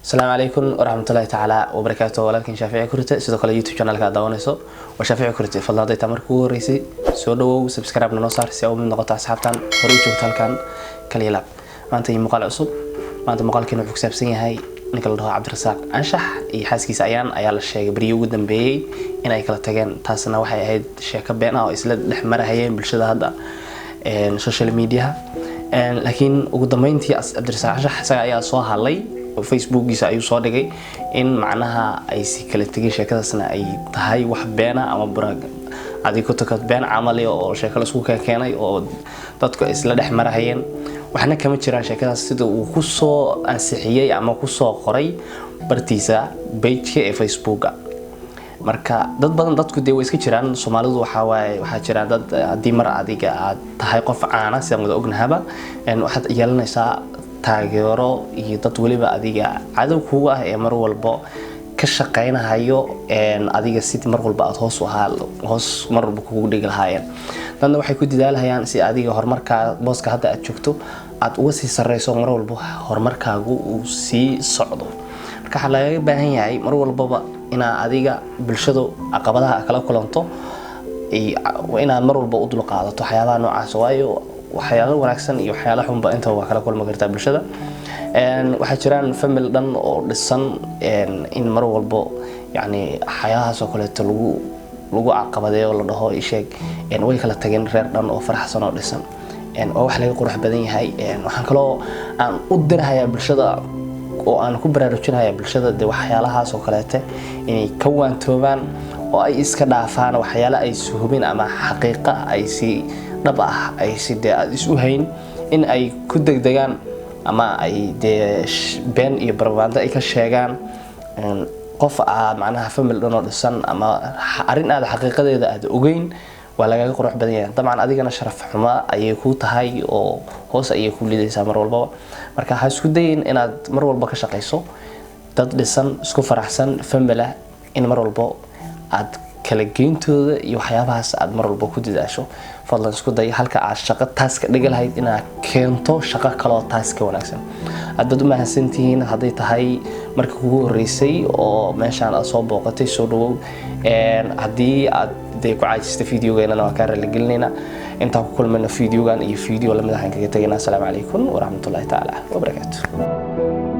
السلام عليكم ورحمة الله تعالى وبركاته. ولكن شافعي كرتي سيدو كلا يوتيوب channel ka daawanayso wa Shaafici Kurti fadlan haday tamarku horeysay soo dhawow subscribe noo saar si aad u noqoto asxaabtan hore u joogto halkan kaliya maanta iyo muuqaal cusub maanta muuqaalkeena wuxuu ku saabsan yahay ninka la dhaho Cabdirasaaq Anshax iyo xaaskiisa Ayaan ayaa la sheegay bariyo ugu dambeeyay in ay kala tageen taasna waxay ahayd sheeko been ah oo isla dhex marayeen bulshada hadda social media laakiin ugu dambeyntii Cabdirasaaq Anshax ayaa soo hadlay Facebook giisa ayuu soo dhigay in macnaha ay si kala tagay sheekadaasna ay tahay wax been ah ama buraag adiga takad been amali oo sheeko la isku keenay oo dadku isla dhex marayeen waxna kama jiraan sheekadaas sida uu ku soo ansixiyay ama ku soo qoray bartiisa page ee Facebook marka dad badan dadku way iska jiraan Soomaalidu waxa jira dad hadii mar adiga aad tahay qof caana sida wada ognahaba waxaad yeelanaysaa taageero iyo dad waliba adiga cadow kuuga ah ee mar walba ka shaqeynayo adiga sid mar walba aad hoos mar walba kugu dhigi lahaayeen dadna waxay ku dadaalhayaan si adiga horumarka booska hadda aad joogto aad uga sii sareyso mar walba horumarkaagu uu sii socdo marka waxa laga baahan yahay mar walba ina adiga bulshada caqabadaha kala kulanto ina mar walba u dul qaadato waxyaabaha noocaas waayo waxyaalo wanaagsan iyo waxyaalo xunba inta waa kala kulma kartaa bulshada waxa jiraan family dhan oo dhisan in mar walba yani xayaahaas oo kale lagu caqabadeeyo la dhaho sheeg way kala tageen reer dhan oo faraxsan oo dhisan oo wax laga qurux badan yahay waxaan kale oo aan u dirahayaa bulshada oo aan ku baraarujinayaa bulshada waxyaalahaas oo kale inay ka waantoobaan oo ay iska dhaafaan waxyaalo ay suhubin ama xaqiiqo ay si dhab ah ay sidee isu hayn in ay ku degdegaan ama ay been iyo barbaanda ay ka sheegaan qof macnaha family dhan oo dhisan ama arin aad xaqiiqadeeda aad ogeyn waa laga qurux badan yahay dabcan adigana sharaf xumo ayay ku tahay oo hoos ayay ku lidaysaa mar walba marka ha isku dayin inaad mar walba ka shaqeyso dad dhisan isku faraxsan family in mar walba aad kala geentooda iyo waxyaabahaas aad mar walba ku dadaasho fadlan isku day halka aad shaqo taas ka dhigi lahayd inaad keento shaqo kale oo taas ka wanaagsan aad u mahadsantihiin haday tahay marka ugu horeysay oo meeshaan aad soo booqatay soo dhawow hadii aad ku caajistay videogeena waa ka raali gelinayna inta ku kulmayna videogan iyo video lamid ah kaga tagayna. Assalaamu calaykum wa rahmatullahi ta'ala wa barakaatuh.